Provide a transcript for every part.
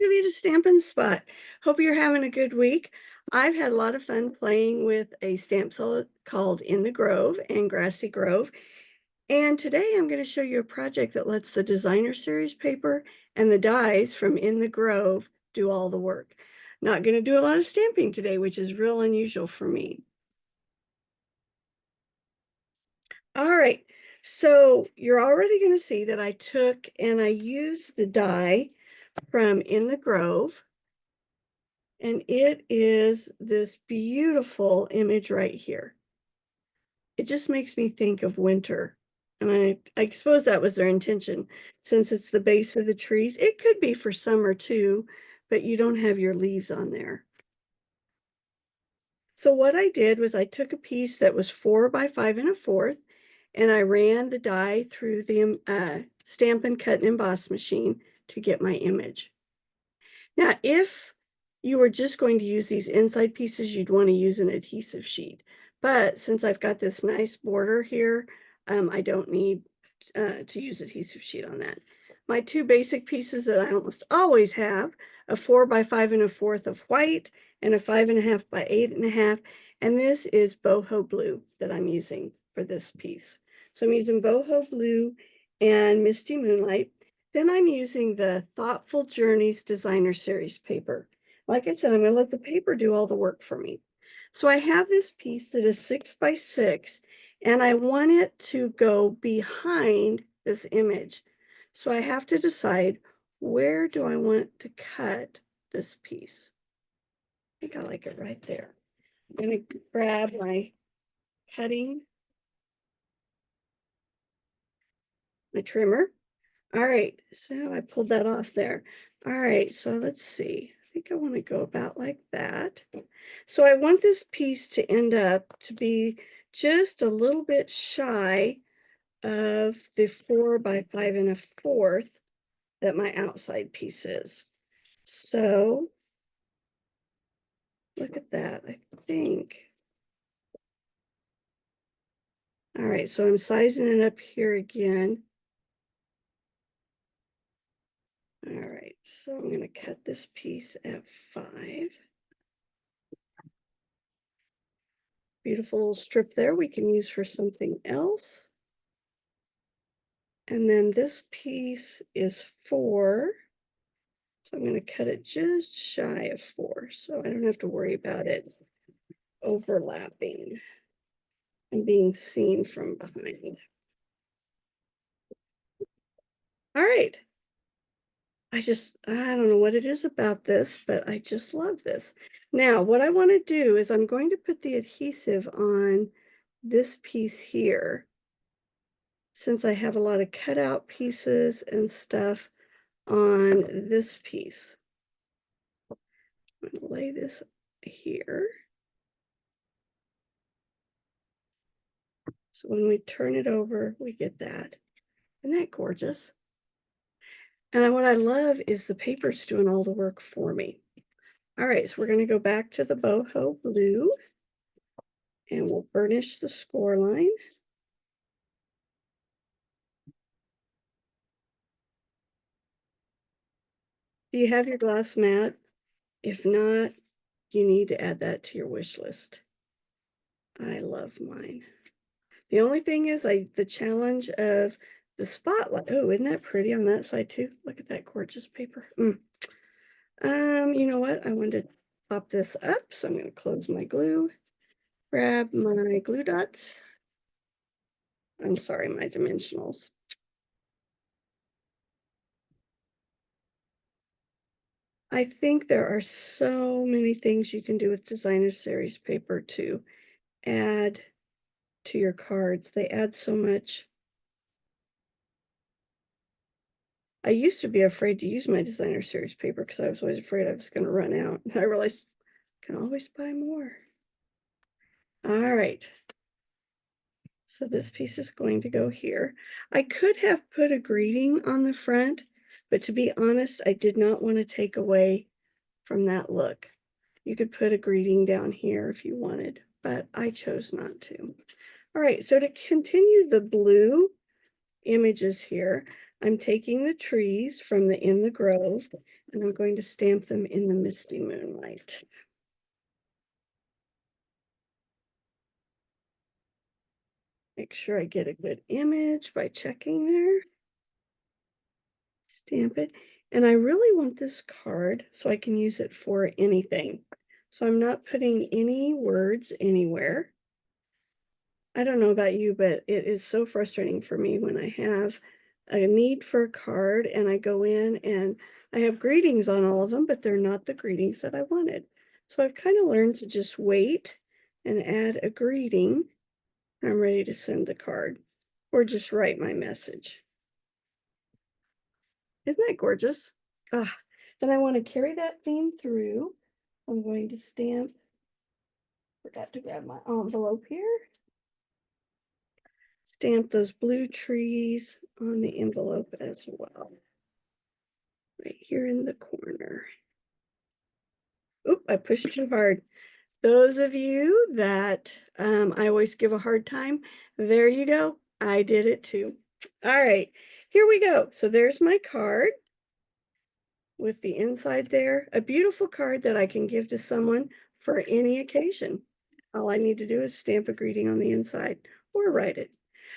Davita Stampin' Spot. Hope you're having a good week. I've had a lot of fun playing with a stamp set called In the Grove and Grassy Grove. And today I'm going to show you a project that lets the designer series paper and the dies from In the Grove do all the work. Not going to do a lot of stamping today, which is real unusual for me. All right, so you're already going to see that I took and I used the die from In the Grove. And it is this beautiful image right here. It just makes me think of winter. And I suppose that was their intention, since it's the base of the trees. It could be for summer too, but you don't have your leaves on there. So what I did was I took a piece that was 4 by 5 1/4, and I ran the die through the Stampin' Cut and Emboss machine to get my image. Now, if you were just going to use these inside pieces, you'd want to use an adhesive sheet. But since I've got this nice border here, I don't need to use adhesive sheet on that. My two basic pieces that I almost always have, a 4 by 5 1/4 of white and a 5 1/2 by 8 1/2. And this is boho blue that I'm using for this piece. So I'm using boho blue and Misty Moonlight. Then I'm using the Thoughtful Journeys Designer Series paper. Like I said, I'm going to let the paper do all the work for me. So I have this piece that is 6 by 6, and I want it to go behind this image. So I have to decide, where do I want to cut this piece? I think I like it right there. I'm going to grab my cutting, my trimmer. All right, so I pulled that off there. All right, so let's see. I think I want to go about like that. So I want this piece to end up to be just a little bit shy of the 4 by 5 1/4 that my outside piece is. So look at that, I think. All right, so I'm sizing it up here again. All right, so I'm going to cut this piece at 5. Beautiful little strip there we can use for something else. And then this piece is 4. So I'm going to cut it just shy of 4, so I don't have to worry about it overlapping and being seen from behind. All right. I don't know what it is about this, but I just love this. Now, what I want to do is I'm going to put the adhesive on this piece here, since I have a lot of cutout pieces and stuff on this piece. I'm going to lay this here. So when we turn it over, we get that. Isn't that gorgeous? And what I love is the paper's doing all the work for me. All right, so we're going to go back to the boho blue, and we'll burnish the score line. Do you have your glass mat? If not, you need to add that to your wish list. I love mine. The only thing is the challenge of the spotlight. Oh, isn't that pretty on that side too? Look at that gorgeous paper. You know what? I wanted to pop this up, so I'm going to close my glue, grab my glue dots. I'm sorry, my dimensionals. I think there are so many things you can do with designer series paper to add to your cards. They add so much. I used to be afraid to use my designer series paper because I was always afraid I was going to run out. I realized I can always buy more. All right. So this piece is going to go here. I could have put a greeting on the front, but to be honest, I did not want to take away from that look. You could put a greeting down here if you wanted, but I chose not to. All right, so to continue the blue images here, I'm taking the trees from the In the Grove, and I'm going to stamp them in the misty moonlight. Make sure I get a good image by checking there. Stamp it. And I really want this card so I can use it for anything. So I'm not putting any words anywhere. I don't know about you, but it is so frustrating for me when I have a need for a card and I go in and I have greetings on all of them, but they're not the greetings that I wanted. So I've kind of learned to just wait and add a greeting. I'm ready to send the card or just write my message. Isn't that gorgeous? Ah, then I want to carry that theme through. I'm going to stamp. Forgot to grab my envelope here. Stamp those blue trees on the envelope as well. Right here in the corner. Oop, I pushed too hard. Those of you that I always give a hard time, there you go. I did it too. All right, here we go. So there's my card with the inside there. A beautiful card that I can give to someone for any occasion. All I need to do is stamp a greeting on the inside or write it.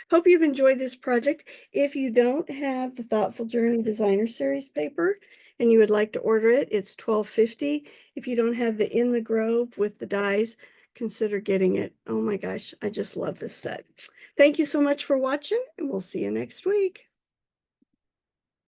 Hope you've enjoyed this project. If you don't have the Thoughtful Journey Designer Series paper and you would like to order it, it's $12.50. If you don't have the In the Grove with the dies, consider getting it. Oh my gosh, I just love this set. Thank you so much for watching, and we'll see you next week.